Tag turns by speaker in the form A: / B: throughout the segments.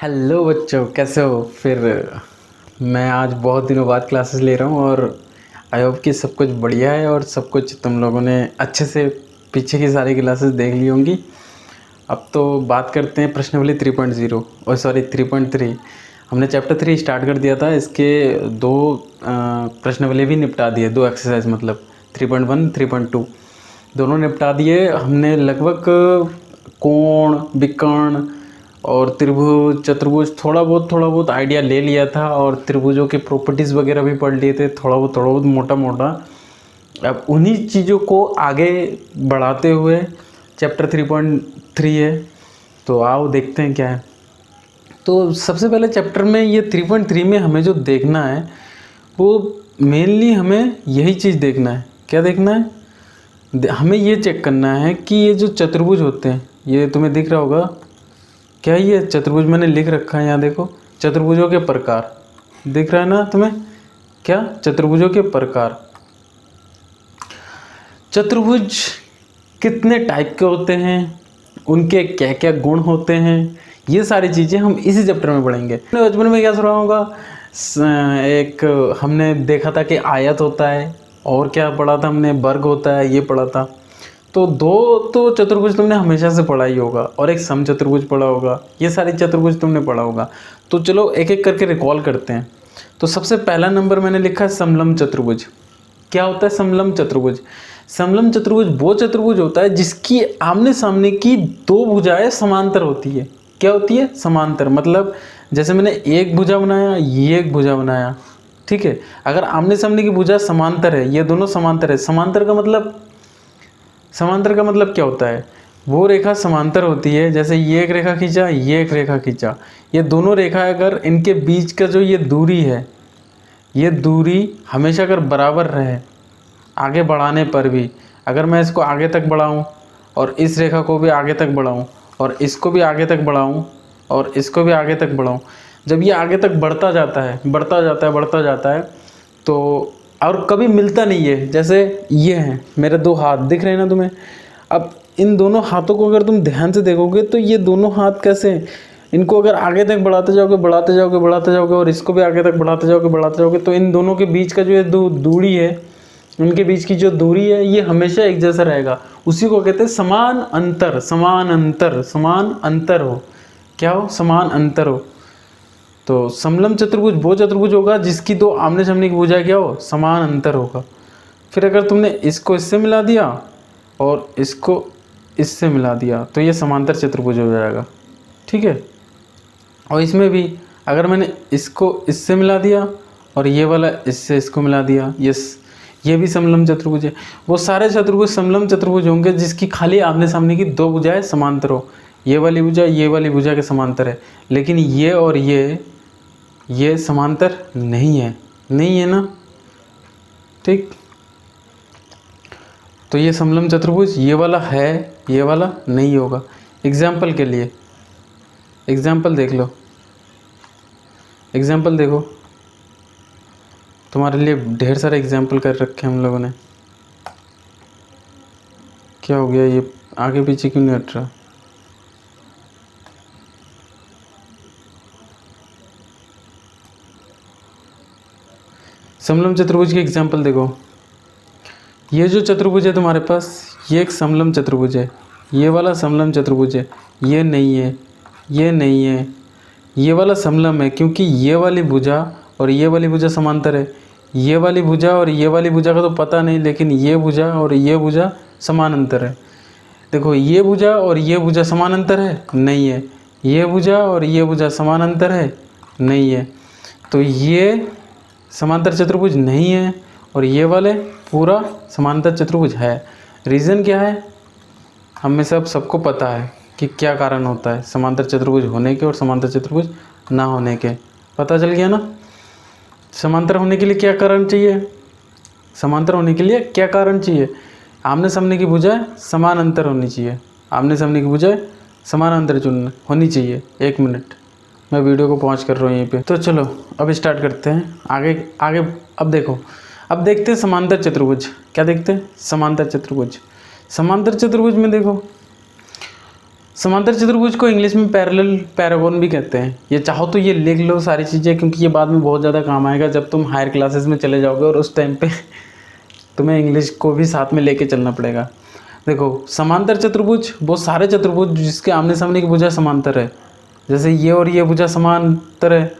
A: Hello बच्चों, कैसे हो? फिर मैं आज बहुत दिनों बाद क्लासेस ले रहा हूँ और आई होप कि सब कुछ बढ़िया है और सब कुछ तुम लोगों ने अच्छे से पीछे की सारी क्लासेस देख ली होंगी। अब तो बात करते हैं प्रश्नावली 3.0 और सॉरी 3.3। हमने चैप्टर 3 स्टार्ट कर दिया था, इसके दो प्रश्नावली भी निपटा दिए, दो एक्सरसाइज मतलब 3.1 3.2 दोनों निपटा दिए हमने। लगभग कोण, विकर्ण और त्रिभुज, चतुर्भुज थोड़ा बहुत आइडिया ले लिया था और त्रिभुजों के प्रॉपर्टीज़ वगैरह भी पढ़ लिए थे थोड़ा बहुत मोटा मोटा। अब उन्हीं चीज़ों को आगे बढ़ाते हुए चैप्टर 3.3 है, तो आओ देखते हैं क्या है। तो सबसे पहले चैप्टर में ये 3.3 में हमें जो देखना है वो मेनली हमें यही चीज़ देखना है। क्या देखना है? हमें ये चेक करना है कि ये जो चतुर्भुज होते हैं, ये तुम्हें दिख रहा होगा क्या? ये चतुर्भुज मैंने लिख रखा है यहाँ, देखो चतुर्भुजों के प्रकार दिख रहा है ना तुम्हें? क्या? चतुर्भुजों के प्रकार। चतुर्भुज कितने टाइप के होते हैं, उनके क्या क्या गुण होते हैं, ये सारी चीज़ें हम इसी चैप्टर में पढ़ेंगे। बचपन में क्या सुना होगा, एक हमने देखा था कि आयत होता है, और क्या पढ़ा था हमने, वर्ग होता है, ये पढ़ा था। तो दो तो चतुर्भुज तुमने हमेशा से पढ़ा ही होगा और एक समचतुर्भुज पढ़ा होगा, ये सारी चतुर्भुज तुमने पढ़ा होगा। तो चलो एक एक करके रिकॉल करते हैं। तो सबसे पहला नंबर मैंने लिखा है समलंब चतुर्भुज। क्या होता है समलंब चतुर्भुज? समलंब चतुर्भुज वो चतुर्भुज होता है जिसकी आमने सामने की दो भुजाएं समांतर होती है। क्या होती है? समांतर। मतलब जैसे मैंने एक भुजा बनाया, ये एक भुजा बनाया, ठीक है। अगर आमने सामने की भुजा समांतर है, ये दोनों समांतर है, समांतर का मतलब क्या होता है? वो रेखा समांतर होती है, जैसे ये एक रेखा खींचा, ये एक रेखा खींचा, ये दोनों रेखा अगर इनके बीच का जो ये दूरी है, ये दूरी हमेशा अगर बराबर रहे, आगे बढ़ाने पर भी, अगर मैं इसको आगे तक बढ़ाऊं और इस रेखा को भी आगे तक बढ़ाऊं और इसको भी आगे तक बढ़ाऊं और इसको भी आगे तक बढ़ाऊं, जब ये आगे तक बढ़ता जाता है तो और कभी मिलता नहीं है। जैसे ये हैं मेरे दो हाथ, दिख रहे हैं ना तुम्हें? अब इन दोनों हाथों को अगर तुम ध्यान से देखोगे तो ये दोनों हाथ कैसे, इनको अगर आगे तक बढ़ाते जाओगे और इसको भी आगे तक बढ़ाते जाओगे तो इन दोनों के बीच का जो ये दूरी है, उनके बीच की जो दूरी है, ये हमेशा एक जैसा रहेगा। उसी को कहते हैं समान अंतर हो। क्या हो? समान अंतर हो। तो समलंब चतुर्भुज वो चतुर्भुज होगा जिसकी दो आमने सामने की भुजाएं क्या हो? समान अंतर होगा। फिर अगर तुमने इसको इससे मिला दिया और इसको इससे मिला दिया तो ये समांतर चतुर्भुज हो जाएगा, ठीक है। और इसमें भी अगर मैंने इसको इससे मिला दिया और ये वाला इससे इसको मिला दिया, ये भी समलंब चतुर्भुज है। वो सारे चतुर्भुज समलंब चतुर्भुज होंगे जिसकी खाली आमने सामने की दो भुजाएं समांतर हो। ये वाली भुजा के समांतर है, लेकिन ये और ये समांतर नहीं है ना, ठीक। तो ये समलंब चतुर्भुज ये वाला है, ये वाला नहीं होगा। एग्जाम्पल के लिए एग्जाम्पल देख लो, एग्जाम्पल देखो, तुम्हारे लिए ढेर सारे एग्जाम्पल कर रखे हैं हम लोगों ने। क्या हो गया, ये आगे पीछे क्यों नहीं हट रहा? समलंब चतुर्भुज की एग्जाम्पल देखो। ये जो चतुर्भुज है तुम्हारे पास, ये एक समलंब चतुर्भुज है, ये वाला समलंब चतुर्भुज है, ये नहीं है, ये नहीं है, ये वाला समलंब है क्योंकि ये वाली भुजा और ये वाली भुजा समांतर है। ये वाली भुजा और ये वाली भुजा का तो पता नहीं, लेकिन ये भुजा और ये भुजा समानांतर है। देखो ये भुजा और ये भुजा समानांतर है? नहीं है। ये भुजा और ये भुजा समानांतर है? नहीं है। तो ये समांतर चतुर्भुज नहीं है और ये वाले पूरा समांतर चतुर्भुज है। रीज़न क्या है? हमें सबको पता है कि क्या कारण होता है समांतर चतुर्भुज होने के और समांतर चतुर्भुज ना होने के। पता चल गया ना? समांतर होने के लिए क्या कारण चाहिए? समांतर होने के लिए क्या कारण चाहिए? आमने सामने की भुजाएं समान अंतर होनी चाहिए। आमने सामने की भुजाएं समान अंतर होनी चाहिए। 1 मिनट, मैं वीडियो को पॉज कर रहा हूँ यहीं पे। तो चलो अब स्टार्ट करते हैं आगे। अब देखो, अब देखते हैं समांतर चतुर्भुज। क्या देखते हैं? समांतर चतुर्भुज। समांतर चतुर्भुज में देखो, समांतर चतुर्भुज को इंग्लिश में पैरेलल पैरागोन भी कहते हैं। ये चाहो तो ये लिख लो सारी चीज़ें, क्योंकि ये बाद में बहुत ज़्यादा काम आएगा जब तुम हायर क्लासेस में चले जाओगे और उस टाइम पे तुम्हें इंग्लिश को भी साथ में लेके चलना पड़ेगा। देखो, समांतर चतुर्भुज वो सारे चतुर्भुज जिसके आमने सामने की भुजा समांतर है। जैसे ये और ये भुजा समांतर है,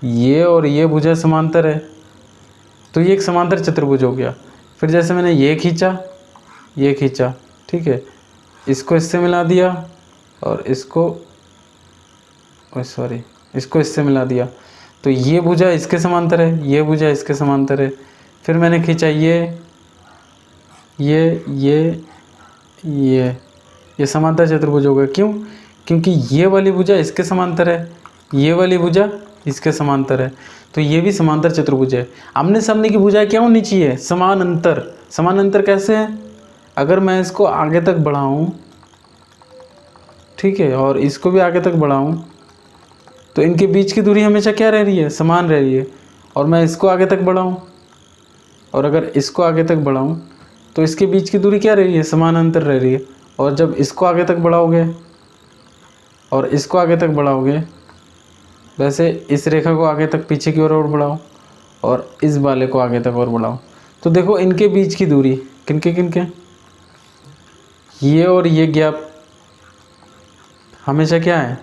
A: ये और ये भुजा समांतर है, तो ये एक समांतर चतुर्भुज हो गया। फिर जैसे मैंने ये खींचा, ठीक है, इसको इससे मिला दिया और इसको इससे मिला दिया, तो ये भुजा इसके समांतर है, ये भुजा इसके समांतर है। फिर मैंने खींचा ये समांतर चतुर्भुज हो गया। क्यों? क्योंकि ये वाली भुजा इसके समांतर है, ये वाली भुजा इसके समांतर है, तो ये भी समांतर चतुर्भुज है। आमने सामने की भुजाएं क्या होनी चाहिए? समान अंतर। समान अंतर कैसे है? अगर मैं इसको आगे तक बढ़ाऊं, ठीक है, और इसको भी आगे तक बढ़ाऊं, तो इनके बीच की दूरी हमेशा क्या रह रही है? समान रह रही है। और मैं इसको आगे तक बढ़ाऊं, और अगर इसको आगे तक बढ़ाऊं, तो इसके बीच की दूरी क्या रह रही है? समान अंतर रह रही है। और जब इसको आगे तक बढ़ाओगे और इसको आगे तक बढ़ाओगे, वैसे इस रेखा को आगे तक पीछे की ओर बढ़ाओ और इस वाले को आगे तक और बढ़ाओ, तो देखो इनके बीच की दूरी किनके ये और ये गैप हमेशा क्या है?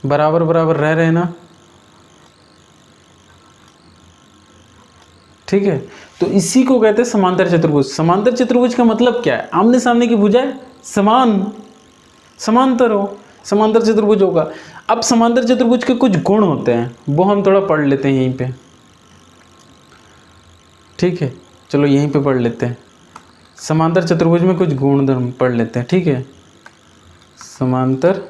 A: बराबर बराबर रह रहे हैं ना, ठीक है। तो इसी को कहते हैं समांतर चतुर्भुज। समांतर चतुर्भुज का मतलब क्या है? आमने सामने की भुजाएं समांतर हो, समांतर चतुर्भुज होगा। अब समांतर चतुर्भुज के कुछ गुण होते हैं, वो हम थोड़ा पढ़ लेते हैं यहीं पे, ठीक है। चलो यहीं पे पढ़ लेते हैं। समांतर चतुर्भुज में कुछ गुणधर्म पढ़ लेते हैं, ठीक है। समांतर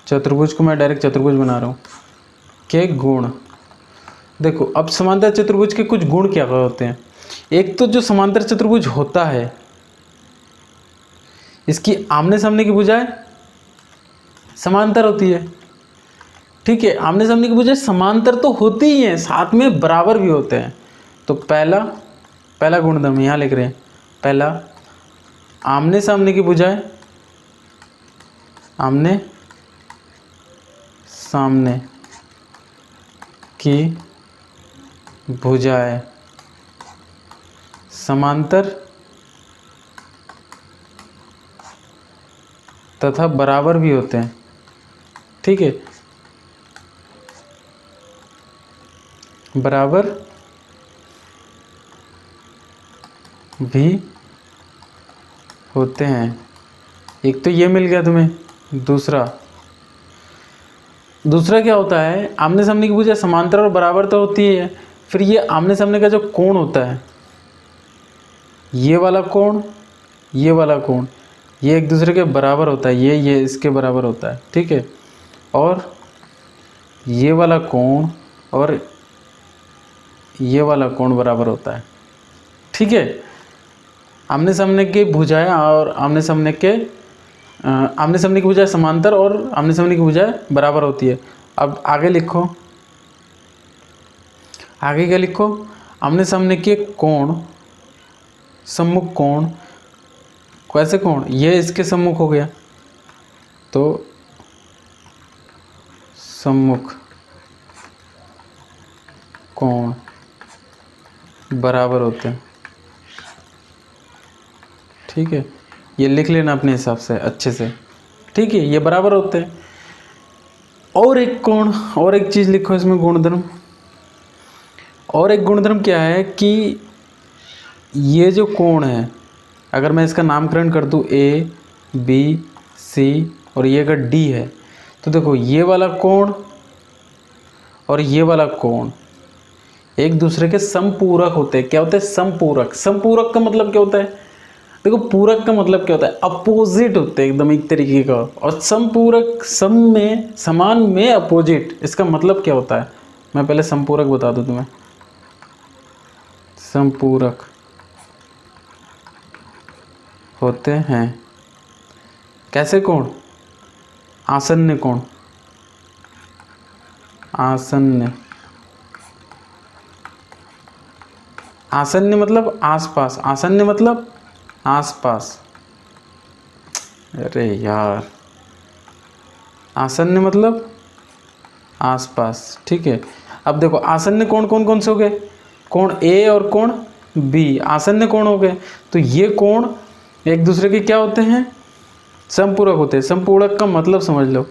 A: चतुर्भुज को मैं डायरेक्ट चतुर्भुज बना रहा हूँ के गुण। देखो, अब समांतर चतुर्भुज के कुछ गुण क्या होते हैं? एक तो जो समांतर चतुर्भुज होता है, इसकी आमने सामने की भुजाएं समांतर होती है, ठीक है। आमने सामने की भुजाएं समांतर तो होती ही हैं, साथ में बराबर भी होते हैं। तो पहला गुणधर्म यहाँ लिख रहे हैं। पहला, आमने सामने की भुजाएं आमने सामने की भुजाएं समांतर तथा बराबर भी होते हैं, ठीक है। बराबर भी होते हैं। एक तो ये मिल गया तुम्हें। दूसरा क्या होता है? आमने सामने की भुजा समांतर और बराबर तो होती है, फिर ये आमने सामने का जो कोण होता है, ये वाला कोण, ये एक दूसरे के बराबर होता है, ये इसके बराबर होता है, ठीक है। और ये वाला कोण और ये वाला कोण बराबर होता है, ठीक है। आमने सामने की भुजाएं और आमने सामने की भुजाएं समांतर और आमने सामने की भुजाएं बराबर होती है। अब आगे लिखो, आगे क्या लिखो? आमने सामने के कोण, सम्मुख कोण, कैसे कोण? ये इसके सम्मुख हो गया, तो सम्मुख कोण बराबर होते हैं, ठीक है। ये लिख लेना अपने हिसाब से अच्छे से, ठीक है। ये बराबर होते हैं। और एक कोण, और एक चीज़ लिखो इसमें गुणधर्म। और एक गुणधर्म क्या है कि ये जो कोण है, अगर मैं इसका नामकरण कर दूँ A, B, C और ये अगर D है, तो देखो ये वाला कोण और ये वाला कोण एक दूसरे के समपूरक होते हैं। क्या होते हैं? समपूरक। समपूरक का मतलब क्या होता है? देखो, पूरक का मतलब क्या होता है? अपोजिट होते हैं एकदम एक तरीके का। और समपूरक, समान में अपोजिट, इसका मतलब क्या होता है? मैं पहले समपूरक बता दूं तुम्हें। समपूरक होते हैं कैसे कोण? आसन्न कोण। आसन्न मतलब आसपास, आसन्न मतलब आसपास, अरे यार, आसन्न मतलब आसपास, ठीक है। अब देखो आसन्न कोण कौन कौन से हो गए, कोण ए और कोण बी आसन्न कोण हो गए। तो ये कोण एक दूसरे के क्या होते हैं, समपूरक होते हैं। समपूरक का मतलब समझ लो,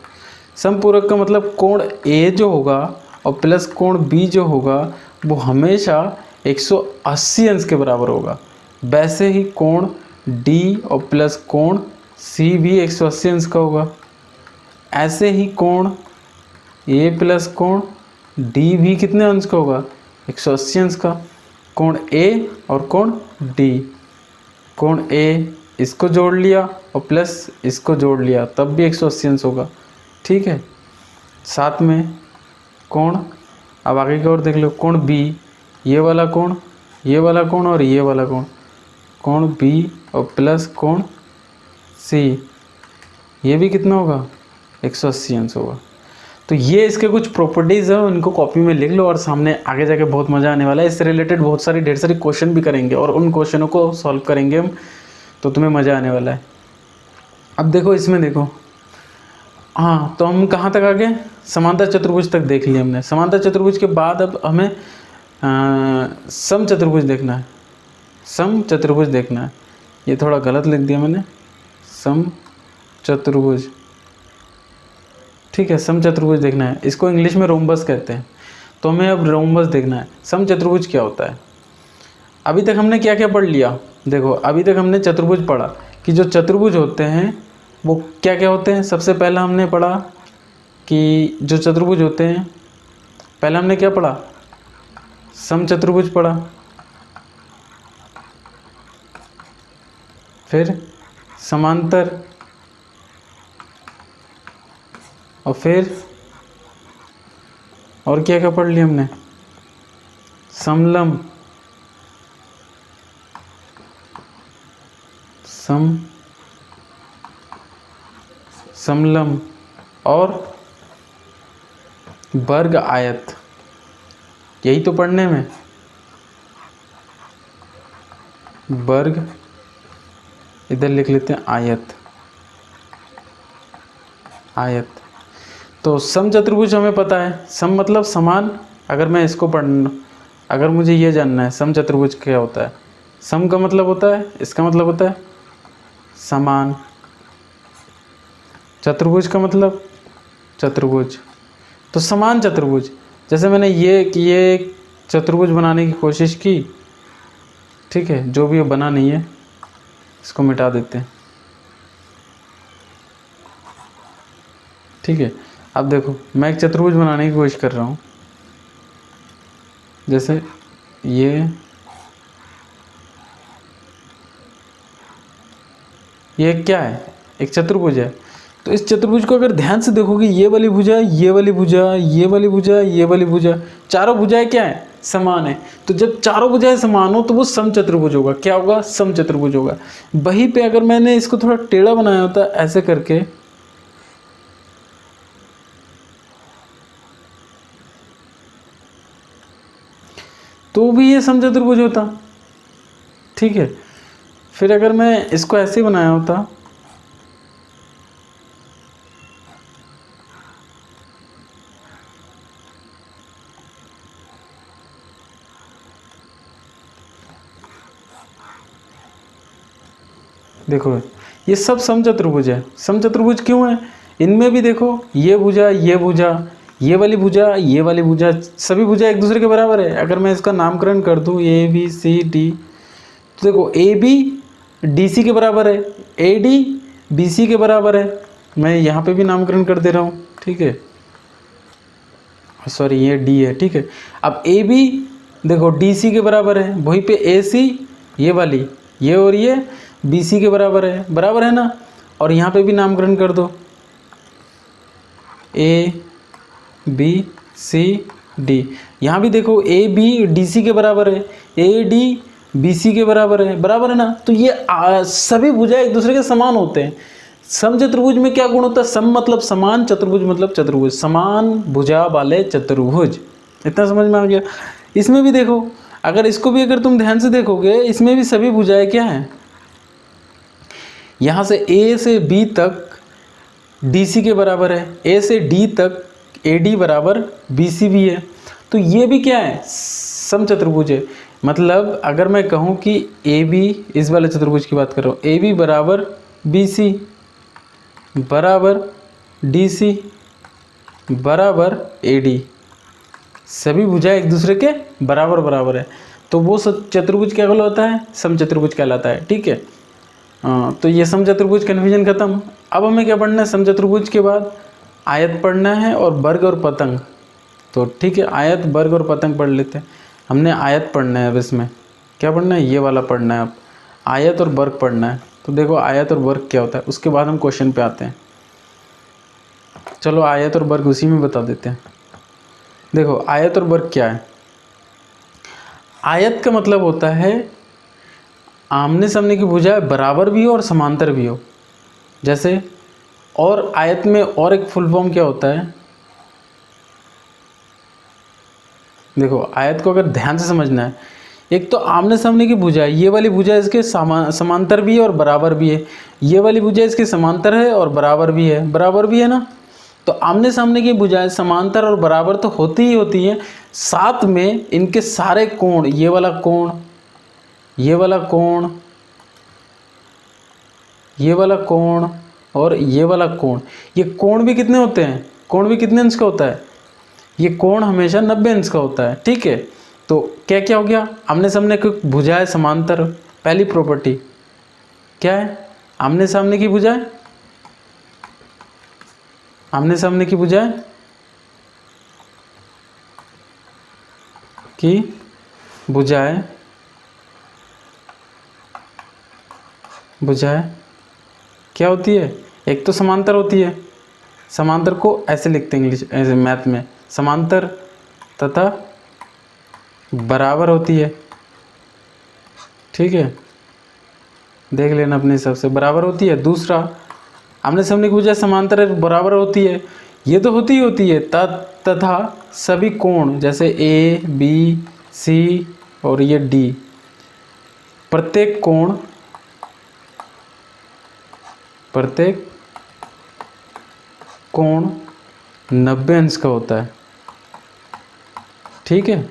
A: समपूरक का मतलब कोण ए जो होगा और प्लस कोण बी जो होगा वो हमेशा 180 अंश के बराबर होगा। वैसे ही कोण डी और प्लस कोण सी भी 180 अंश का होगा। ऐसे ही कोण ए प्लस कोण डी भी कितने अंश का होगा, 180 अंश का। कोण ए और कोण डी, कोण ए इसको जोड़ लिया और प्लस इसको जोड़ लिया तब भी 180 अंश होगा, ठीक है। साथ में कोण, अब आगे की ओर देख लो, कोण बी, ये वाला कोण, ये वाला कोण और ये वाला कोण, कोण बी और प्लस कोण सी, ये भी कितना होगा, 180 अंश होगा। तो ये इसके कुछ प्रॉपर्टीज़ हैं, इनको कॉपी में लिख लो और सामने आगे जाके बहुत मज़ा आने वाला है। इससे रिलेटेड बहुत सारी ढेर सारी क्वेश्चन भी करेंगे और उन क्वेश्चनों को सॉल्व करेंगे हम, तो तुम्हें मज़ा आने वाला है। अब देखो इसमें देखो, हाँ तो हम कहाँ तक आ गए, समांतर चतुर्भुज तक देख लिया हमने। समांतर चतुर्भुज के बाद अब हमें सम चतुर्भुज देखना है। सम चतुर्भुज देखना है, ये थोड़ा गलत लिख दिया मैंने, सम चतुर्भुज, ठीक है। सम चतुर्भुज देखना है, इसको इंग्लिश में रोम्बस कहते हैं। तो हमें अब रोम्बस देखना है। सम चतुर्भुज क्या होता है, अभी तक हमने क्या क्या पढ़ लिया, देखो अभी तक हमने चतुर्भुज पढ़ा कि जो चतुर्भुज होते हैं वो क्या क्या होते हैं। सबसे पहला हमने पढ़ा कि जो चतुर्भुज होते हैं, पहला हमने क्या पढ़ा, सम चतुर्भुज पढ़ा, फिर समांतर, और फिर और क्या क्या पढ़ लिया हमने, समलम, समलम और वर्ग आयत, यही तो पढ़ने में, वर्ग, इधर लिख लेते हैं आयत, आयत। तो सम चतुर्भुज हमें पता है, सम मतलब समान। अगर मैं इसको पढ़ना, अगर मुझे ये जानना है सम चतुर्भुज क्या होता है, सम का मतलब होता है, इसका मतलब होता है समान, चतुर्भुज का मतलब चतुर्भुज, तो समान चतुर्भुज। जैसे मैंने ये चतुर्भुज बनाने की कोशिश की, ठीक है, जो भी ये बना नहीं है इसको मिटा देते हैं, ठीक है। अब देखो मैं एक चतुर्भुज बनाने की कोशिश कर रहा हूँ, जैसे ये क्या है, एक चतुर्भुज है। तो इस चतुर्भुज को अगर ध्यान से देखोगे, ये वाली भुजा, ये वाली भुजा, ये वाली भुजा, ये वाली भुजा, चारों भुजाएं क्या है, समान है। तो जब चारों भुजाएं समान हो तो वो सम चतुर्भुज होगा। क्या होगा, सम चतुर्भुज होगा। वहीं पे अगर मैंने इसको थोड़ा टेढ़ा बनाया होता ऐसे करके, तो भी ये सम चतुर्भुज होता, ठीक है। फिर अगर मैं इसको ऐसे बनाया होता, देखो ये सब सम चतुर्भुज है। सम चतुर्भुज क्यों है, इनमें भी देखो ये भुजा, ये भुजा, ये वाली भुजा, ये वाली भुजा, सभी भुजा एक दूसरे के बराबर है। अगर मैं इसका नामकरण कर दूं ए बी सी डी, तो देखो ए बी डी सी के बराबर है, ए डी बी सी के बराबर है। मैं यहाँ पे भी नामकरण कर दे रहा हूँ, ठीक है, सॉरी ये डी है, ठीक है। अब ए बी देखो डी सी के बराबर है, वहीं पे ए सी ये वाली, ये और ये बी सी के बराबर है ना। और यहाँ पे भी नामकरण कर दो, ए बी सी डी, यहाँ भी देखो ए बी डी सी के बराबर है, ए डी बी सी के बराबर है ना। तो ये सभी भुजाएं एक दूसरे के समान होते हैं। सम चतुर्भुज में क्या गुण होता है, सम मतलब समान, चतुर्भुज मतलब चतुर्भुज, समान भुजा वाले चतुर्भुज। इतना समझ में आ गया। इसमें भी देखो, अगर इसको भी अगर तुम ध्यान से देखोगे, इसमें भी सभी भुजाएं क्या हैं, यहाँ से ए से बी तक DC के बराबर है, ए से डी तक AD बराबर BC भी है। तो ये भी क्या है, समचतुर्भुज है। मतलब अगर मैं कहूँ कि AB, इस वाले चतुर्भुज की बात कर रहा हूँ, AB बराबर BC बराबर DC बराबर AD, सभी भुजाएं एक दूसरे के बराबर बराबर है, तो वो चतुर्भुज क्या कहलाता है, समचतुर्भुज कहलाता है। ठीक है, तो ये समचतुर्भुज कन्फ्यूजन खत्म। अब हमें क्या पढ़ना है, समचतुर्भुज के बाद आयत पढ़ना है और वर्ग और पतंग। तो ठीक है, आयत, वर्ग और पतंग पढ़ लेते हैं। हमने आयत पढ़ना है, अब इसमें क्या पढ़ना है, ये वाला पढ़ना है। अब आयत और वर्ग पढ़ना है। तो देखो आयत और वर्ग क्या होता है, उसके बाद हम क्वेश्चन पे आते हैं। चलो आयत और वर्ग उसी में बता देते हैं। देखो आयत और वर्ग क्या है। आयत का मतलब होता है आमने सामने की भुजाएं बराबर भी हो और समांतर भी हो। जैसे, और आयत में और एक फुल फॉर्म क्या होता है, देखो आयत को अगर ध्यान से समझना है, एक तो आमने सामने की भुजा है, ये वाली भुजा इसके समांतर भी है और बराबर भी है, ये वाली भुजा इसके समांतर है और बराबर भी है, बराबर भी है ना। तो आमने सामने की भुजाएं समांतर और बराबर तो होती ही होती हैं, साथ में इनके सारे कोण, ये वाला कोण, ये वाला कोण, ये वाला कोण और ये वाला कोण, ये कोण भी कितने होते हैं, कोण भी कितने अंश का होता है, ये कोण हमेशा 90 अंश का होता है। ठीक है, तो क्या क्या हो गया, आमने सामने की भुजाएं समांतर, पहली प्रॉपर्टी क्या है, आमने सामने की भुजाएं, आमने सामने की भुजाएं की भुजाएं भुजाएं क्या होती है, एक तो समांतर होती है, समांतर को ऐसे लिखते हैं इंग्लिश ऐसे मैथ में, समांतर तथा बराबर होती है। ठीक है, देख लेना अपने हिसाब से, बराबर होती है। दूसरा, आमने सामने की भुजाएं समांतर बराबर होती है, ये तो होती ही होती है, तथा सभी कोण, जैसे A B C और ये D, प्रत्येक कोण, प्रत्येक कोण 90 अंश का होता है। ठीक है,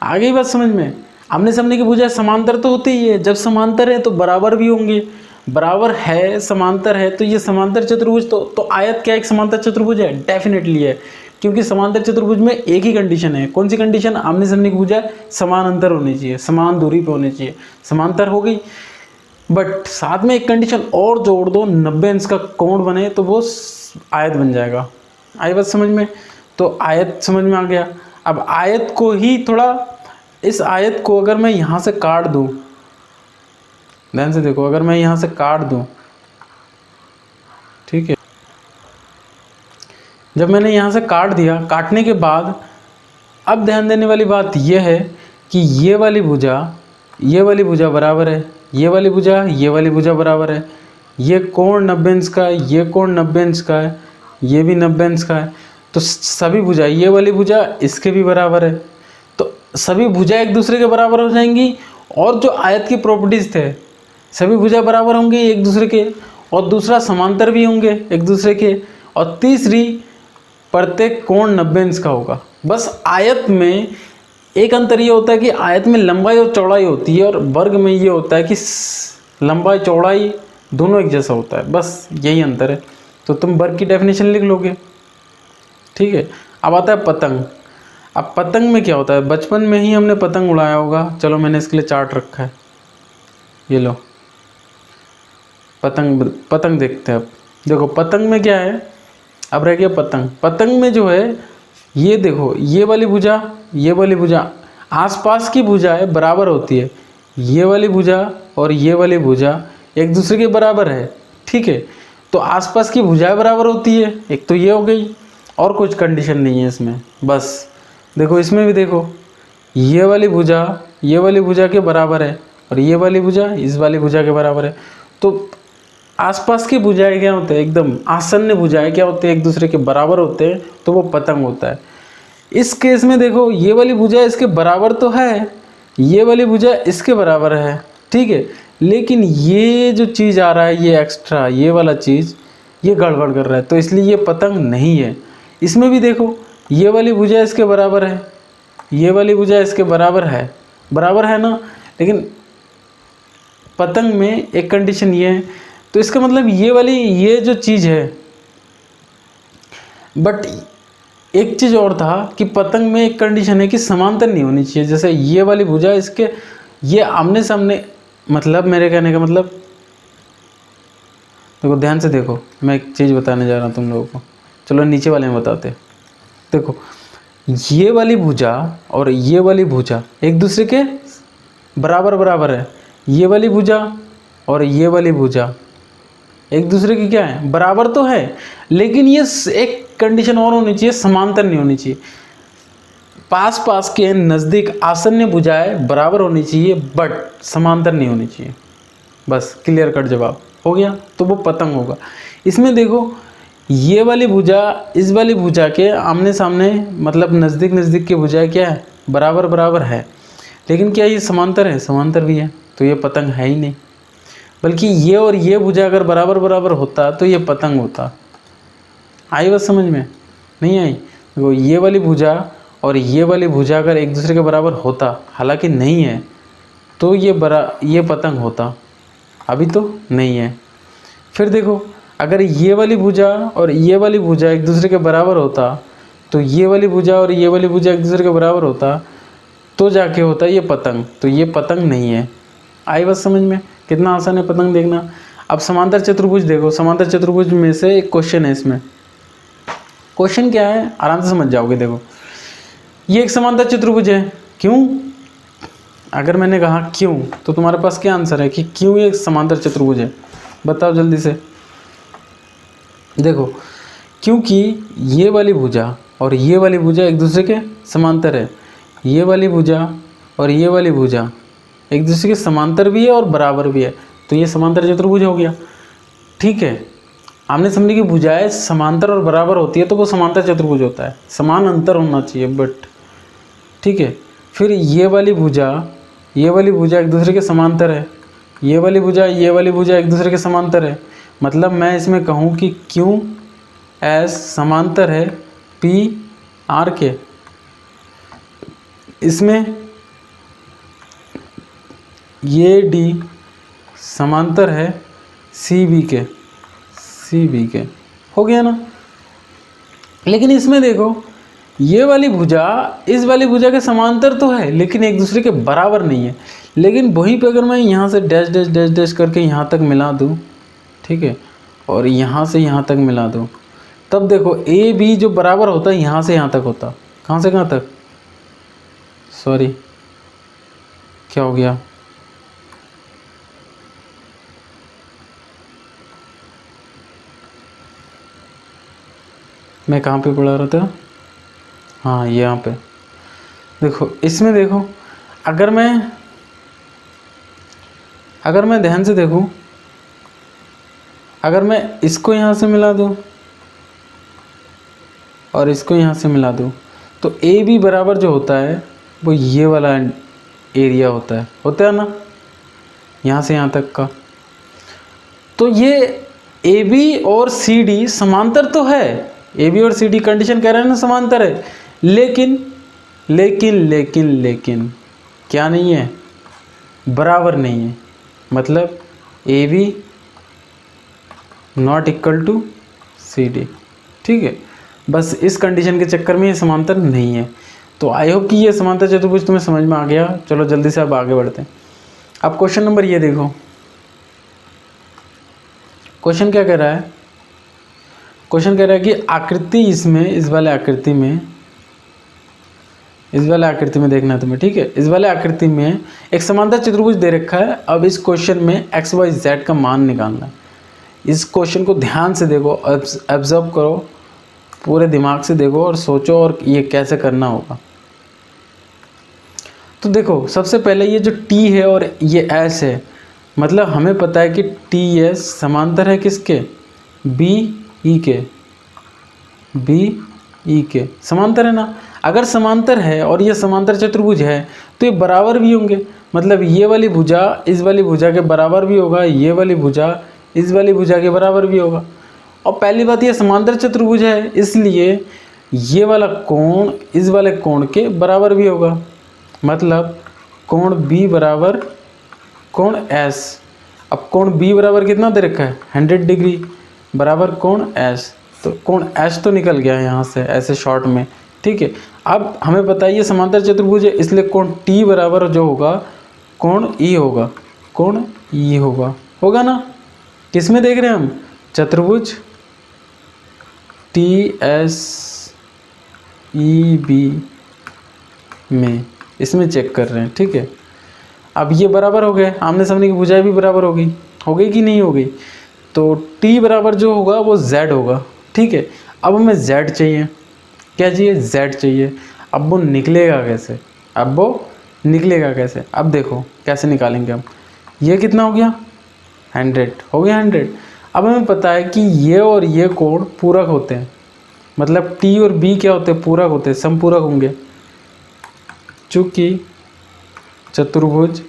A: आ गई बात समझ में। आमने सामने की भुजाएं समांतर तो होती ही है, जब समांतर है तो बराबर भी होंगे, बराबर है, समांतर है, तो ये समांतर चतुर्भुज, तो आयत क्या एक समांतर चतुर्भुज है, डेफिनेटली है। क्योंकि समांतर चतुर्भुज में एक ही कंडीशन है, कौन सी कंडीशन, आमने सामने की भुजाएं समान अंतर होनी चाहिए, समान दूरी पे होनी चाहिए, समांतर हो गई। बट साथ में एक कंडीशन और जोड़ दो, 90 अंश का कोण बने, तो वो आयत बन जाएगा। आई बात समझ में, तो आयत समझ में आ गया। अब आयत को ही थोड़ा, इस आयत को अगर मैं यहाँ से काट दूँ, ध्यान से देखो, अगर मैं यहाँ से काट दूँ, ठीक है, जब मैंने यहाँ से काट दिया, काटने के बाद अब ध्यान देने वाली बात यह है कि ये वाली भुजा बराबर है, ये वाली भुजा बराबर है, ये कोण 90 अंश का है, ये कोण 90 अंश का है, ये भी 90 अंश का है, तो सभी भुजा, ये वाली भुजा इसके भी बराबर है, तो सभी भुजा एक दूसरे के बराबर हो जाएंगी। और जो आयत की प्रॉपर्टीज थे, सभी भुजा बराबर होंगे एक दूसरे के, और दूसरा समांतर भी होंगे एक दूसरे के, और तीसरी प्रत्येक कोण 90 अंश का होगा। बस आयत में एक अंतर ये होता है कि आयत में लंबाई और चौड़ाई होती है, और वर्ग में ये होता है कि लंबाई चौड़ाई दोनों एक जैसा होता है, बस यही अंतर है। तो तुम वर्ग की डेफिनेशन लिख लोगे। ठीक है, अब आता है पतंग। अब पतंग में क्या होता है, बचपन में ही हमने पतंग उड़ाया होगा। चलो मैंने इसके लिए चार्ट रखा है, ये लो, पतंग देखते हैं। अब देखो पतंग में क्या है, अब रह गया पतंग। पतंग में जो है, ये देखो, ये वाली भुजा आसपास की भुजाएं बराबर होती है, ये वाली भुजा और ये वाली भुजा एक दूसरे के बराबर है। ठीक है, तो आसपास की भुजाएं बराबर होती है, एक तो ये हो गई, और कुछ कंडीशन नहीं है इसमें। बस देखो, इसमें भी देखो, ये वाली भुजा के बराबर है, और ये वाली भुजा इस वाली भुजा के बराबर है। तो आसपास की भुजाएं क्या होते हैं, एकदम आसन्न भुजाएं क्या होते हैं, एक दूसरे के बराबर होते हैं, तो वो पतंग होता है। इस केस में देखो, ये वाली भुजा इसके बराबर तो है, ये वाली भुजा इसके बराबर है। ठीक है, लेकिन ये जो चीज़ आ रहा है, ये एक्स्ट्रा, ये वाला चीज़, ये गड़बड़ कर रहा है, तो इसलिए ये पतंग नहीं है। इसमें भी देखो, ये वाली भुजा इसके बराबर है, ये वाली भुजा इसके बराबर है ना, लेकिन पतंग में एक कंडीशन ये है, तो इसका मतलब ये वाली, ये जो चीज़ है, बट एक चीज़ और था कि पतंग में एक कंडीशन है कि समांतर नहीं होनी चाहिए। जैसे ये वाली भुजा इसके, ये आमने सामने, मतलब मेरे कहने का मतलब, देखो ध्यान से देखो, मैं एक चीज़ बताने जा रहा हूँ तुम लोगों को। चलो नीचे वाले में बताते। देखो ये वाली भुजा और ये वाली भुजा एक दूसरे के बराबर है। ये वाली भुजा और ये वाली भुजा एक दूसरे की क्या है, बराबर तो है, लेकिन ये एक कंडीशन और होनी चाहिए, समांतर नहीं होनी चाहिए। पास पास के नज़दीक आसन्न भुजाएं बराबर होनी चाहिए, बट समांतर नहीं होनी चाहिए। बस क्लियर कट जवाब हो गया, तो वो पतंग होगा। इसमें देखो, ये वाली भुजा इस वाली भुजा के आमने सामने, मतलब नज़दीक की भुजाएं क्या है, बराबर है, लेकिन क्या ये समांतर है, समांतर भी है, तो ये पतंग है ही नहीं। बल्कि ये और ये भुजा अगर बराबर होता तो ये पतंग होता। आई बात समझ में? नहीं आई? देखो ये वाली भुजा और ये वाली भुजा अगर एक दूसरे के बराबर होता, हालांकि नहीं है, तो ये पतंग होता, अभी तो नहीं है। फिर देखो, अगर ये वाली भुजा और ये वाली भुजा एक दूसरे के बराबर होता, तो ये वाली भुजा और ये वाली भुजा एक दूसरे के बराबर होता, तो जाके होता ये पतंग, तो ये पतंग नहीं है। आई बात समझ में? कितना आसान है पतंग देखना। अब समांतर चतुर्भुज देखो, समांतर चतुर्भुज में से एक क्वेश्चन है। इसमें क्वेश्चन क्या है, आराम से समझ जाओगे। देखो ये एक समांतर चतुर्भुज है, क्यों? अगर मैंने कहा क्यों, तो तुम्हारे पास क्या आंसर है कि क्यों ये एक समांतर चतुर्भुज है, बताओ जल्दी से। देखो, क्योंकि ये वाली भुजा और ये वाली भुजा एक दूसरे के समांतर है। ये वाली भुजा और ये वाली भुजा एक दूसरे के समांतर भी है और बराबर भी है, तो ये समांतर चतुर्भुज हो गया। ठीक है, आमने सामने की भुजाएं समांतर और बराबर होती है तो वो समांतर चतुर्भुज होता है। समान अंतर होना चाहिए, बट ठीक है। फिर ये वाली भुजा एक दूसरे के समांतर है, ये वाली भुजा एक दूसरे के समांतर है। मतलब मैं इसमें कहूँ कि क्यू एस समांतर है पी आर के, इसमें ये डी समांतर है सी बी के, हो गया ना। लेकिन इसमें देखो, ये वाली भुजा इस वाली भुजा के समांतर तो है, लेकिन एक दूसरे के बराबर नहीं है। लेकिन वहीं पे अगर मैं यहाँ से डैश डैश डैश डैश करके यहाँ तक मिला दूँ, ठीक है, और यहाँ से यहाँ तक मिला दूँ, तब देखो ए बी जो बराबर होता है यहाँ से यहाँ तक होता। कहाँ से कहाँ तक? सॉरी, क्या हो गया? मैं कहाँ पे पढ़ा रहा था? हाँ, यहाँ पे देखो। इसमें देखो, अगर मैं ध्यान से देखूँ, अगर मैं इसको यहाँ से मिला दूँ और इसको यहाँ से मिला दूँ, तो ए बी बराबर जो होता है वो ये वाला एरिया होता है ना, यहाँ से यहाँ तक का। तो ये ए बी और सी डी समांतर तो है, ए बी और सी डी कंडीशन कह रहे हैं ना समांतर है, लेकिन क्या नहीं है, बराबर नहीं है। मतलब A B not equal to C D. ठीक है, बस इस कंडीशन के चक्कर में ये समांतर नहीं है। तो आई होप कि ये समांतर चतुर्भुज तुम्हें समझ में आ गया। चलो जल्दी से अब आगे बढ़ते हैं। अब क्वेश्चन नंबर ये देखो, क्वेश्चन क्या कह रहा है? क्वेश्चन कह रहा है कि आकृति इसमें, इस वाले आकृति में देखना है तुम्हें। ठीक है, इस वाले आकृति में एक समांतर चतुर्भुज दे रखा है। अब इस क्वेश्चन में एक्स वाई जेड का मान निकालना है। इस क्वेश्चन को ध्यान से देखो, ऑब्जर्व करो, पूरे दिमाग से देखो और सोचो और ये कैसे करना होगा। तो देखो, सबसे पहले ये जो टी है और ये एस है, मतलब हमें पता है कि टी एस समांतर है किसके? बी ई के समांतर है ना। अगर समांतर है और ये समांतर चतुर्भुज है, तो ये बराबर भी होंगे, मतलब ये वाली भुजा इस वाली भुजा के बराबर भी होगा, ये वाली भुजा इस वाली भुजा के बराबर भी होगा। और पहली बात ये समांतर चतुर्भुज है, इसलिए ये वाला कोण इस वाले कोण के बराबर भी होगा, मतलब कोण B बराबर कोण S। अब कोण B बराबर कितना दे रखा है 100 डिग्री बराबर कोण S, तो कोण S तो निकल गया यहाँ से ऐसे शॉर्ट में, ठीक है। अब हमें बताइए समांतर चतुर्भुज है, इसलिए कोण T बराबर जो होगा कोण E होगा, कोण E होगा ना। किस में देख रहे हैं हम, चतुर्भुज TSEB में, इसमें चेक कर रहे हैं, ठीक है। अब ये बराबर हो गए, आमने सामने की भुजाएं भी बराबर हो गई कि नहीं हो गई। तो T बराबर जो होगा वो Z होगा, ठीक है। अब हमें Z चाहिए, क्या चाहिए, Z चाहिए। अब वो निकलेगा कैसे, अब देखो कैसे निकालेंगे हम। ये कितना हो गया 100, हो गया 100। अब हमें पता है कि ये और ये कोण पूरक होते हैं, मतलब T और B क्या होते हैं, पूरक होते हैं, समपूरक होंगे। चूँकि चतुर्भुज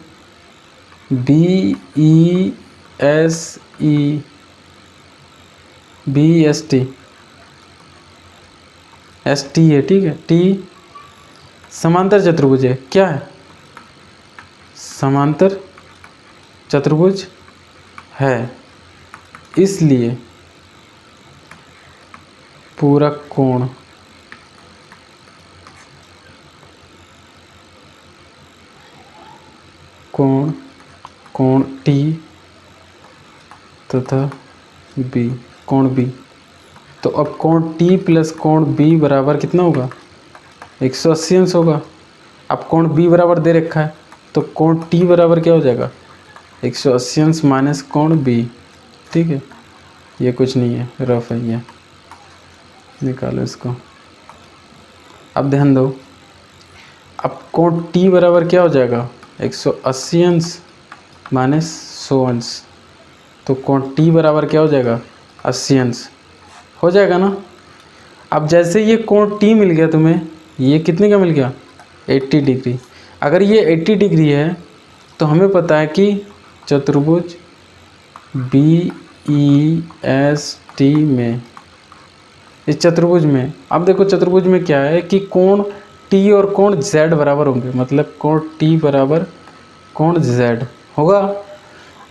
A: BEST है, ठीक है। T समांतर चतुर्भुज है, क्या है, समांतर चतुर्भुज है, इसलिए पूरक कोण कोण T तथा B, कोण B। तो अब कोण T प्लस कोण B बराबर कितना होगा 180 अंश होगा। अब कोण B बराबर दे रखा है, तो कोण T बराबर क्या हो जाएगा 180 अंश माइनस कोण B, ठीक है। ये कुछ नहीं है, रफ है, ये निकालो इसको। अब ध्यान दो, अब कोण T बराबर क्या हो जाएगा 180 अंश माइनस 100 अंश, तो कोण T बराबर क्या हो जाएगा 80 अंश, हो जाएगा ना। अब जैसे ये कोण T मिल गया तुम्हें, ये कितने का मिल गया 80 डिग्री। अगर ये 80 डिग्री है तो हमें पता है कि चतुर्भुज BEST में, इस चतुर्भुज में, अब देखो चतुर्भुज में क्या है कि कोण T और कोण Z बराबर होंगे, मतलब कोण T बराबर कोण Z होगा।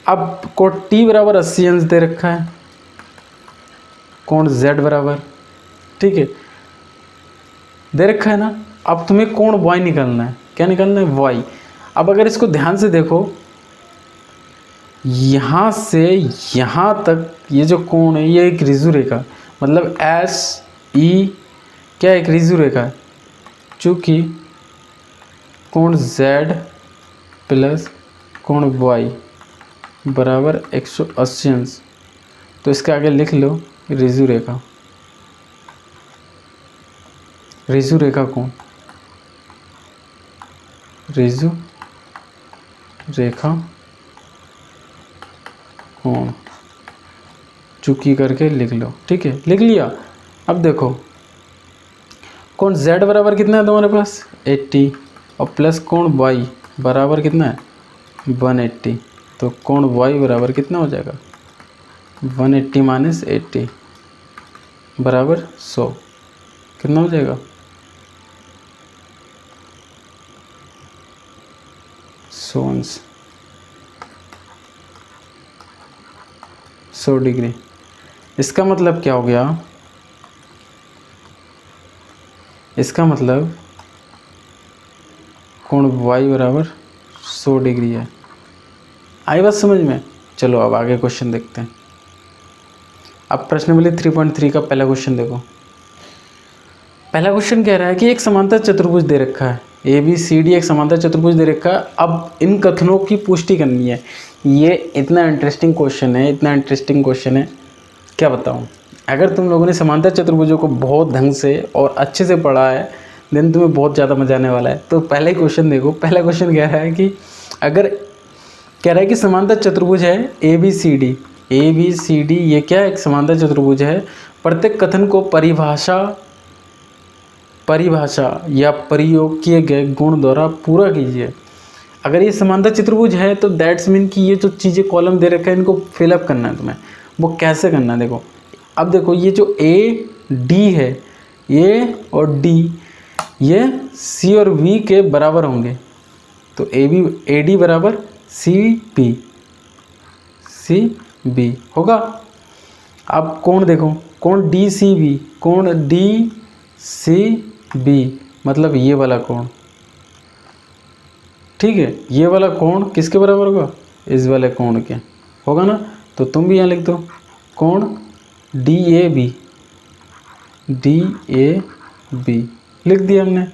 A: अब कोण T बराबर 80 अंश दे रखा है, कोण Z बराबर, ठीक है, दे रखा है ना। अब तुम्हें कोण Y निकालना है, क्या निकालना है Y। अब अगर इसको ध्यान से देखो, यहाँ से यहाँ तक ये जो कोण है ये एक ऋजु रेखा, मतलब SE क्या एक ऋजु रेखा है। चूँकि कोण Z प्लस कोण Y बराबर 180 अंश, तो इसके आगे लिख लो ऋजु रेखा, ऋजु रेखा कोण, ऋजु रेखा कोण, चूँकि करके लिख लो, ठीक है, लिख लिया। अब देखो कोण Z बराबर कितना है तुम्हारे पास 80, और प्लस कोण Y बराबर कितना है 180, तो कोण Y बराबर कितना हो जाएगा 180 माइनस 80 बराबर 100, कितना हो जाएगा 100 अंश, 100 डिग्री। इसका मतलब क्या हो गया, इसका मतलब कोण Y बराबर 100 डिग्री है। आई बात समझ में। चलो अब आगे क्वेश्चन देखते हैं। अब प्रश्नावली 3.3 का पहला क्वेश्चन देखो। पहला क्वेश्चन कह रहा है कि एक समांतर चतुर्भुज दे रखा है, ABCD एक समांतर चतुर्भुज दे रखा है। अब इन कथनों की पुष्टि करनी है। ये इतना इंटरेस्टिंग क्वेश्चन है, क्या बताऊँ। अगर तुम लोगों ने समांतर चतुर्भुजों को बहुत ढंग से और अच्छे से पढ़ा है देन तुम्हें बहुत ज़्यादा मजा आने वाला है। तो पहले क्वेश्चन देखो। पहला क्वेश्चन कह रहा है कि कह रहा है कि समांतर चतुर्भुज है ABCD ये क्या है, एक समांतर चतुर्भुज है। प्रत्येक कथन को परिभाषा परिभाषा या प्रयोग किए गए गुण द्वारा पूरा कीजिए। अगर ये समांतर चतुर्भुज है तो दैट्स मीन कि ये जो चीज़ें कॉलम दे रखा है इनको फिलअप करना है तुम्हें। वो कैसे करना है देखो, अब देखो ये जो ए डी है, ए और डी ये सी और वी के बराबर होंगे, तो ए डी बराबर सी बी होगा। अब कोण देखो, कोण डी सी बी, कोण डी सी बी मतलब ये वाला कोण, ठीक है। ये वाला कोण किसके बराबर होगा, इस वाले कोण के होगा ना। तो तुम भी यहाँ लिख दो कोण डी ए बी लिख दिया हमने।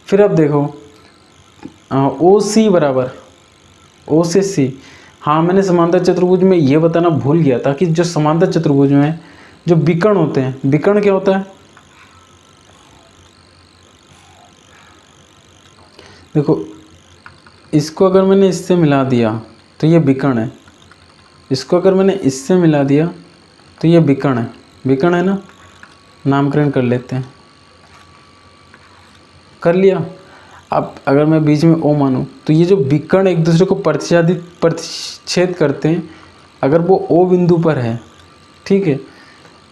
A: फिर अब देखो ओ सी बराबर ओ से सी। हाँ मैंने समांतर चतुर्भुज में ये बताना भूल गया था कि जो समांतर चतुर्भुज में जो विकर्ण होते हैं, विकर्ण क्या होता है, देखो इसको अगर मैंने इससे मिला दिया तो ये विकर्ण है, इसको अगर मैंने इससे मिला दिया तो ये विकर्ण है, विकर्ण है ना। नामकरण कर लेते हैं, कर लिया। अब अगर मैं बीच में ओ मानूं तो ये जो विकर्ण एक दूसरे को प्रतिच्छेद करते हैं, अगर वो ओ बिंदु पर है, ठीक है,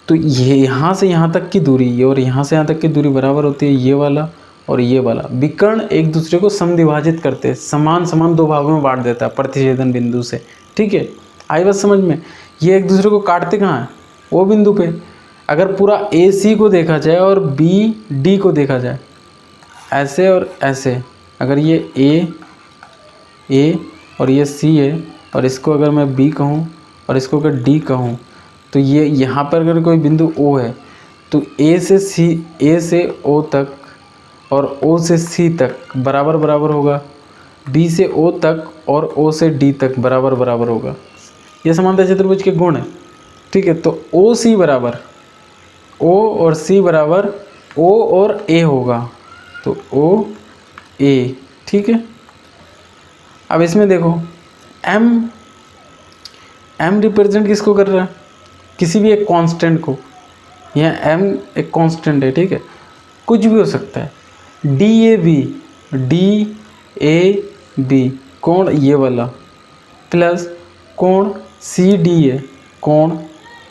A: तो ये यहाँ से यहाँ तक की दूरी, ये और यहाँ से यहाँ तक की दूरी बराबर होती है, ये वाला और ये वाला। विकर्ण एक दूसरे को समद्विभाजित करते हैं, समान समान दो भागों में बांट देता है प्रतिच्छेदन बिंदु से, ठीक है। आई बात समझ में। ये एक दूसरे को काटते कहाँ हैं, ओ बिंदु पे। अगर पूरा ए सी को देखा जाए और बी डी को देखा जाए, ऐसे और ऐसे, अगर ये ए और ये सी है और इसको अगर मैं बी कहूँ और इसको अगर डी कहूँ, तो ये यहाँ पर अगर कोई बिंदु ओ है तो ए से ओ तक और ओ से सी तक बराबर बराबर होगा, बी से ओ तक और ओ से डी तक बराबर बराबर होगा। ये समांतर चतुर्भुज के गुण है, ठीक है। तो ओ सी बराबर ओ और सी बराबर ओ और ए होगा, तो ओ ए, ठीक है। अब इसमें देखो एम रिप्रेजेंट किसको कर रहा है, किसी भी एक कांस्टेंट को। यह एम एक कांस्टेंट है, ठीक है, कुछ भी हो सकता है। डी ए बी कोण ये वाला प्लस कोण सी डी ए, कोण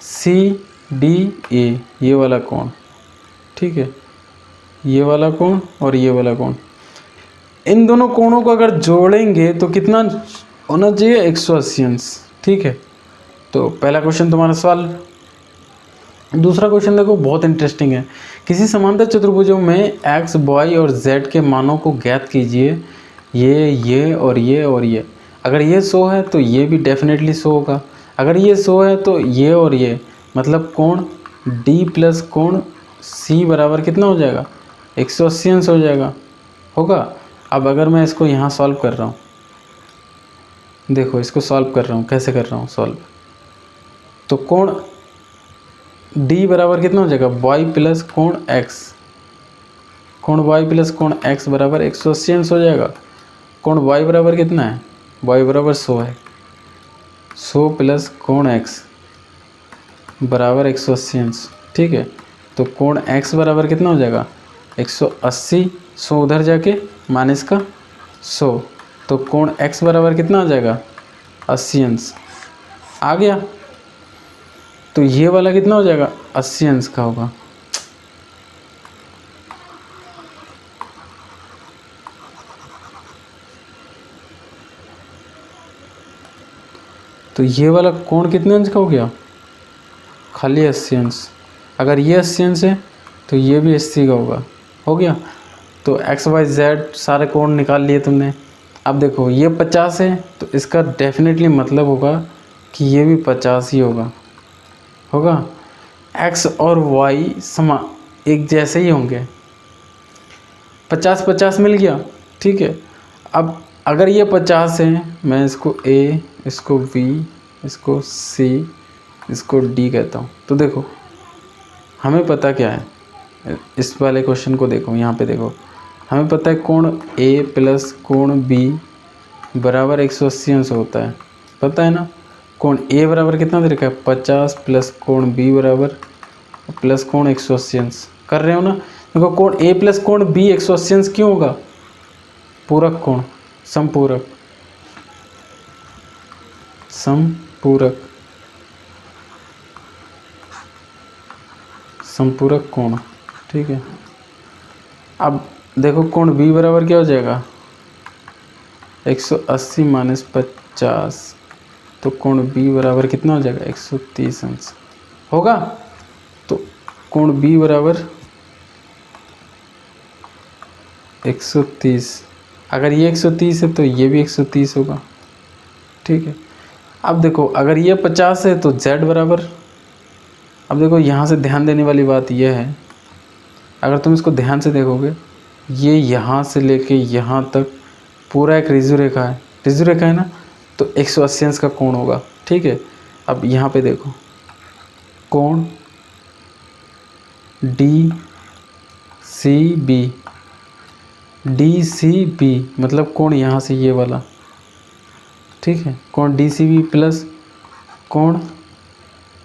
A: सी डी ए ये वाला कोण, ठीक है, ये वाला कोण और ये वाला कोण। इन दोनों कोणों को अगर जोड़ेंगे तो कितना होना चाहिए, 180 अंश, ठीक है। तो पहला क्वेश्चन तुम्हारा सवाल। दूसरा क्वेश्चन देखो बहुत इंटरेस्टिंग है। किसी समांतर चतुर्भुजों में एक्स वाई और जेड के मानों को ज्ञात कीजिए, ये और ये और ये। अगर ये 100 है तो ये भी डेफिनेटली 100 होगा। अगर ये 100 है तो ये और ये, मतलब कोण डी प्लस कोण सी बराबर कितना हो जाएगा, 180 अंश हो जाएगा, होगा। अब अगर मैं इसको यहाँ सॉल्व कर रहा हूँ, देखो इसको सॉल्व कर रहा हूँ, कैसे कर रहा हूँ सॉल्व, तो कोण डी बराबर कितना हो जाएगा, वाई प्लस कोण एक्स, कोण वाई प्लस कोण एक्स बराबर 180 अंश हो जाएगा। कोण वाई बराबर कितना है, वाई बराबर 100 है, 100 प्लस कोण एक्स बराबर 180 अंश, ठीक है। तो कोण एक्स बराबर कितना हो जाएगा, 180, 100 उधर जाके माइनस का 100, तो कोण एक्स बराबर कितना आ जाएगा, 80 अंश आ गया। तो ये वाला कितना हो जाएगा, 80 अंश का होगा। तो ये वाला कोण कितने अंश का हो गया, खाली 80 अंश। अगर ये 80 अंश है तो ये भी 80 का होगा, हो गया। तो एक्स वाई जेड सारे कोण निकाल लिए तुमने। अब देखो ये 50 है तो इसका डेफिनेटली मतलब होगा कि ये भी 50 ही होगा। एक्स और वाई एक जैसे ही होंगे, 50-50 मिल गया, ठीक है। अब अगर ये 50 है, मैं इसको ए, इसको बी, इसको सी, इसको डी कहता हूँ। तो देखो हमें पता क्या है, इस वाले क्वेश्चन को देखो, यहाँ पे देखो, हमें पता है कोण ए प्लस कोण बी बराबर 180 अंश होता है, पता है ना। कोण ए बराबर कितना दे रखा है, 50 प्लस कोण बी बराबर प्लस कोण 180 अंश, कर रहे हो ना। देखो कोण ए प्लस कोण बी 180 अंश क्यों होगा? पूरक कोण, समपूरक, समपूरक, समपूरक कोण, ठीक है। अब देखो कोण बी बराबर क्या हो जाएगा? 180 माइनस 50, तो कोण बी बराबर कितना हो जाएगा? 130 अंश होगा। तो कोण बी बराबर 130, अगर ये 130 है तो ये भी 130 होगा, ठीक है। अब देखो अगर ये 50 है तो z बराबर, अब देखो यहाँ से ध्यान देने वाली बात यह है, अगर तुम इसको ध्यान से देखोगे, ये यहाँ से लेके यहाँ तक पूरा एक रिजु रेखा है, रिजु रेखा है ना, तो 180 अंश का कोण होगा, ठीक है। अब यहाँ पे देखो कोण D C B, D C B मतलब कोण यहाँ से ये वाला, ठीक है, कोण डी सी बी प्लस कोण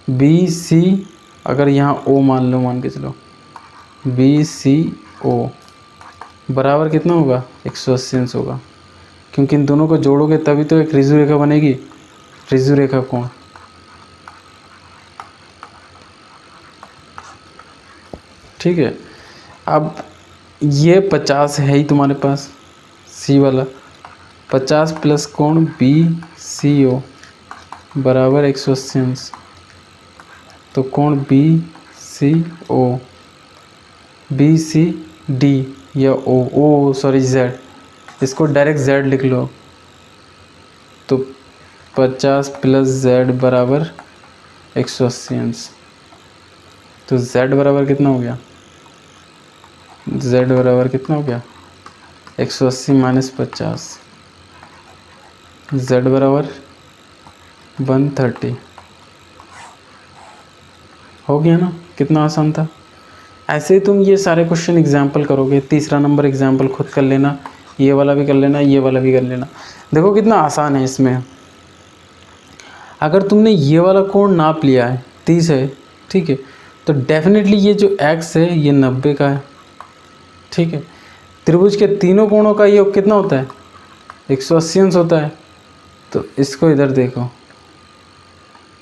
A: बी सी, अगर यहाँ ओ मान लो, मान के चलो बी सी ओ बराबर कितना होगा? 180 अंश होगा, क्योंकि इन दोनों को जोड़ोगे तभी तो एक रिजु रेखा बनेगी, रिजु रेखा कोण, ठीक है। अब ये 50 है ही तुम्हारे पास, सी वाला 50 प्लस कोण बी सी ओ बराबर 180 अंश, तो कोण बी सी ओ, बी सी डी या ओ सॉरी जेड, इसको डायरेक्ट जेड लिख लो, तो 50 प्लस जेड बराबर 180 अंश, तो जेड बराबर कितना हो गया? जेड बराबर कितना हो गया? 180 माइनस 50, जेड बराबर 130 हो गया ना, कितना आसान था। ऐसे ही तुम ये सारे क्वेश्चन एग्जाम्पल करोगे, तीसरा नंबर एग्जाम्पल खुद कर लेना, ये वाला भी कर लेना, ये वाला भी कर लेना, देखो कितना आसान है। इसमें अगर तुमने ये वाला कोण नाप लिया है 30 है, ठीक है, तो डेफिनेटली ये जो x है ये 90 का है, ठीक है। त्रिभुज के तीनों कोणों का योग कितना होता है? 180 अंश होता है, तो इसको इधर देखो,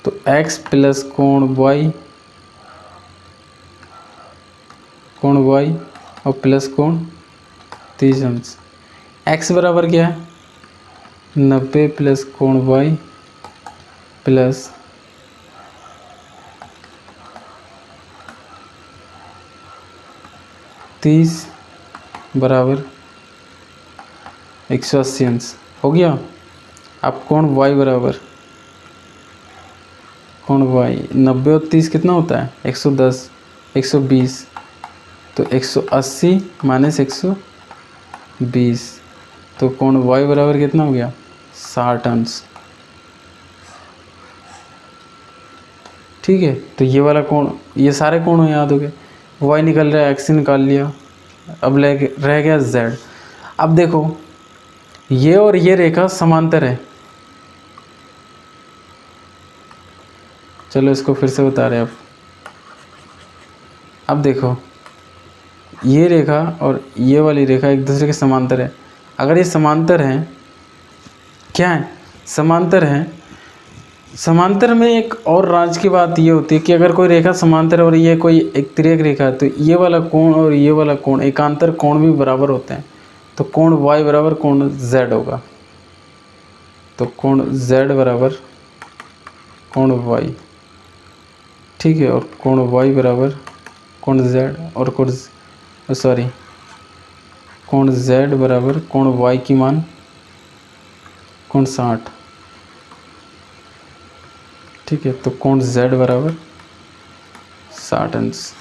A: तो x प्लस कोण y, कोण y और प्लस कोण 30 अंश, x बराबर क्या है? 90 प्लस कोण y प्लस 30 बराबर 180 अंश हो गया। अब कोण y बराबर, कोण y 90 और 30 कितना होता है? 110, 120, तो 180 माइनस 120, तो कोण y बराबर कितना हो गया? 60 अंश, ठीक है। तो ये वाला कोण, ये सारे कोण याद हो गए, y निकल रहा है, x निकाल लिया, अब रह गया z। अब देखो ये और ये रेखा समांतर है, चलो इसको फिर से बता रहे हैं। अब देखो ये रेखा और ये वाली रेखा एक दूसरे के समांतर है। अगर ये समांतर हैं, क्या है? समांतर हैं। समांतर में एक और राज की बात ये होती है कि अगर कोई रेखा समांतर है और ये कोई एक तिर्यक रेखा है, तो ये वाला कोण और ये वाला कोण, एकांतर कोण भी बराबर होते हैं, तो कोण y बराबर कोण z होगा, तो कोण z बराबर कोण y, ठीक है, और कोण y बराबर कोण z, और कोण z बराबर कोण y की मान कोण 60, ठीक है, तो कोण z बराबर 60 अंश।